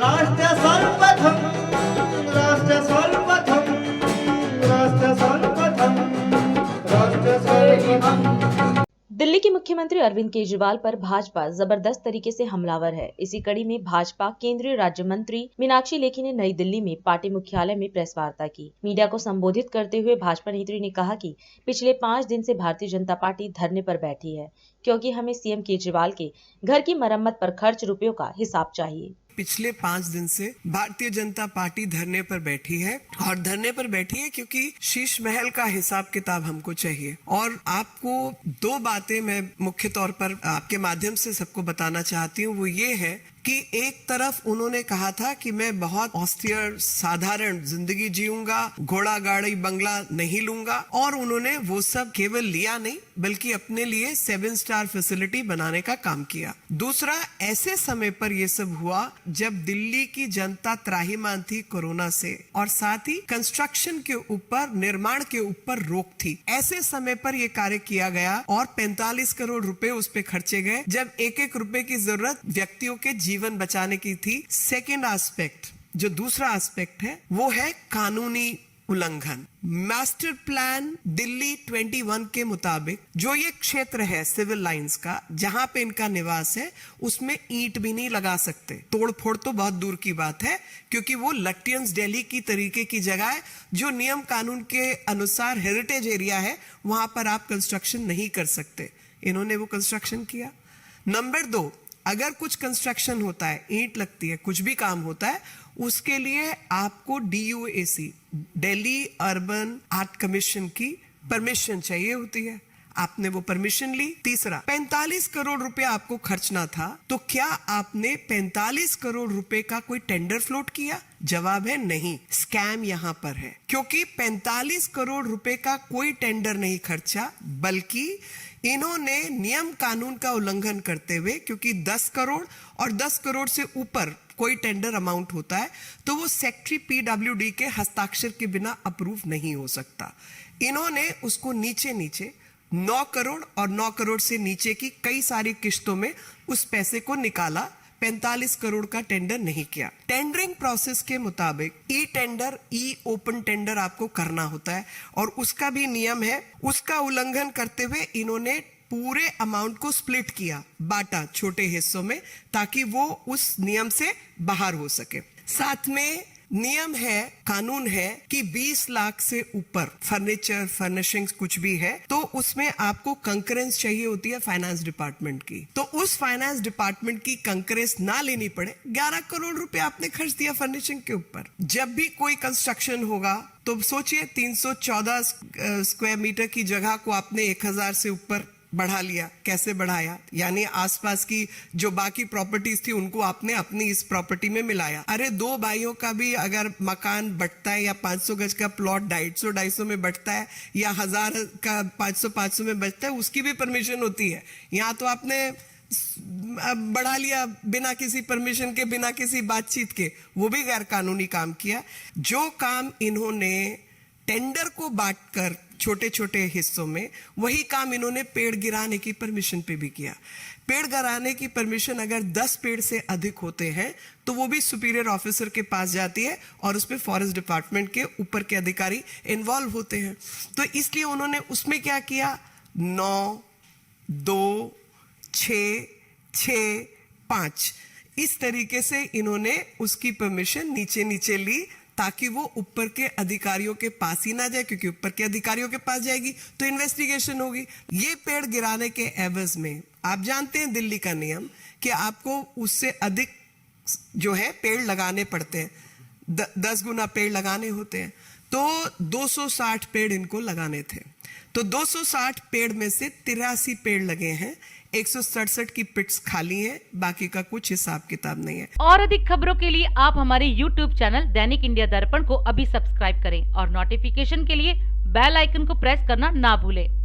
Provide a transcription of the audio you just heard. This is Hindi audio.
राष्ट्र सर्वप्रथम राष्ट्र सर्वप्रथम राष्ट्र सर्वप्रथम राष्ट्र सर्वप्रथम। दिल्ली के मुख्यमंत्री अरविंद केजरीवाल पर भाजपा जबरदस्त तरीके से हमलावर है। इसी कड़ी में भाजपा केंद्रीय राज्य मंत्री मीनाक्षी लेखी ने नई दिल्ली में पार्टी मुख्यालय में प्रेस वार्ता की। मीडिया को संबोधित करते हुए भाजपा नेत्री ने कहा कि पिछले 5 दिन से भारतीय जनता पार्टी धरने पर बैठी है, क्योंकि हमें सीएम केजरीवाल के घर की मरम्मत पर खर्च रुपयों का हिसाब चाहिए। पिछले 5 दिन से भारतीय जनता पार्टी धरने पर बैठी है और धरने पर बैठी है क्योंकि शीश महल का हिसाब किताब हमको चाहिए। और आपको 2 बातें मैं मुख्य तौर पर आपके माध्यम से सबको बताना चाहती हूँ। वो ये है कि एक तरफ उन्होंने कहा था कि मैं बहुत ऑस्टियर साधारण जिंदगी जीऊंगा, घोड़ा गाड़ी बंगला नहीं लूंगा, और उन्होंने वो सब केवल लिया नहीं बल्कि अपने लिए 7 स्टार फैसिलिटी बनाने का काम किया। दूसरा, ऐसे समय पर यह सब हुआ जब दिल्ली की जनता त्राहिमाम थी कोरोना से, और साथ ही कंस्ट्रक्शन के ऊपर, निर्माण के ऊपर रोक थी। ऐसे समय पर यह कार्य किया गया और 45 करोड़ रुपए उस पे खर्चे गए, जब 1-1 रुपए की जरूरत व्यक्तियों के जीवन बचाने की थी। सेकेंड एस्पेक्ट, जो दूसरा एस्पेक्ट है, वो है कानूनी उल्लंघन। मास्टर प्लान दिल्ली 21 के मुताबिक जो ये क्षेत्र है सिविल लाइंस का, जहां पे इनका निवास है, उसमें ईंट भी नहीं लगा सकते। तोड़फोड़ तो बहुत दूर की बात है, क्योंकि वो लट्टियंस दिल्ली की तरीके की जगह है, जो नियम कानून के अनुसार हेरिटेज एरिया है, वहां पर आप कंस्ट्रक्शन नहीं कर सकते। इन्होंने वो कंस्ट्रक्शन किया। नंबर 2, अगर कुछ कंस्ट्रक्शन होता है, ईंट लगती है, कुछ भी काम होता है, उसके लिए आपको DUAC, Delhi urban art commission की परमिशन चाहिए होती है। आपने वो परमिशन ली। तीसरा, 45 करोड़ रुपए आपको खर्चना था, तो क्या आपने 45 करोड़ रुपए का कोई टेंडर फ्लोट किया? जवाब है नहीं। स्कैम यहां पर है, क्योंकि 45 करोड़ रुपए का कोई टेंडर नहीं खर्चा, बल्कि इन्होंने नियम कानून का उल्लंघन करते हुए, क्योंकि 10 करोड़ और 10 करोड़ से ऊपर कोई टेंडर अमाउंट होता है तो वो सेक्रेटरी PWD के हस्ताक्षर के बिना अप्रूव नहीं हो सकता। इन्होंने उसको नीचे 9 करोड़ और 9 करोड़ से नीचे की कई सारी किश्तों में उस पैसे को निकाला। 45 करोड़ का टेंडर नहीं किया। टेंडरिंग प्रोसेस के मुताबिक ई-टेंडर, ओपन टेंडर आपको करना होता है, और उसका भी नियम है। उसका उल्लंघन करते हुए इन्होंने पूरे अमाउंट को स्प्लिट किया, बांटा छोटे हिस्सों में, ताकि वो उस नियम से बाहर हो सके। साथ में नियम है, कानून है कि 20 लाख से ऊपर फर्नीचर, फर्निशिंग्स कुछ भी है, तो उसमें आपको कंकरेंस चाहिए होती है फाइनेंस डिपार्टमेंट की। तो उस फाइनेंस डिपार्टमेंट की कंकरेंस ना लेनी पड़े, 11 करोड़ रुपए आपने खर्च दिया फर्निशिंग के ऊपर। जब भी कोई कंस्ट्रक्शन होगा तो सोचिए, 314 स्क्वायर मीटर की जगह को आपने 1000 से ऊपर बढ़ा लिया। कैसे बढ़ाया? यानी आसपास की जो बाकी प्रॉपर्टीज थी उनको आपने अपनी इस प्रॉपर्टी में मिलाया। अरे 2 भाइयों का भी अगर मकान बंटता है, या 500 गज का प्लॉट 250 में बंटता है, या 1000 का 500 में बंटता है, उसकी भी परमिशन होती है। यहाँ तो आपने बढ़ा लिया बिना किसी परमिशन के, बिना किसी बातचीत के, वो भी गैर कानूनी काम किया। जो काम इन्होंने टेंडर को बांटकर छोटे छोटे हिस्सों में, वही काम इन्होंने पेड़ गिराने की परमिशन पे भी किया। पेड़ गिराने की परमिशन अगर 10 पेड़ से अधिक होते हैं तो वो भी सुपीरियर ऑफिसर के पास जाती है, और उस पे फॉरेस्ट डिपार्टमेंट के ऊपर के अधिकारी इन्वॉल्व होते हैं। तो इसलिए उन्होंने उसमें क्या किया, 9, 2, 6, 6, 5, इस तरीके से इन्होंने उसकी परमिशन नीचे ली, ताकि वो ऊपर के अधिकारियों के पास ही ना जाए, क्योंकि ऊपर के अधिकारियों के पास जाएगी तो इन्वेस्टिगेशन होगी। ये पेड़ गिराने के एवज में, आप जानते हैं दिल्ली का नियम कि आपको उससे अधिक जो है पेड़ लगाने पड़ते हैं, 10 गुना पेड़ लगाने होते हैं। तो 260 पेड़ इनको लगाने थे, तो 260 पेड़ में से 83 पेड़ लगे हैं, 167 की पिट्स खाली हैं, बाकी का कुछ हिसाब किताब नहीं है। और अधिक खबरों के लिए आप हमारे YouTube चैनल दैनिक इंडिया दर्पण को अभी सब्सक्राइब करें और नोटिफिकेशन के लिए बेल आइकन को प्रेस करना ना भूलें।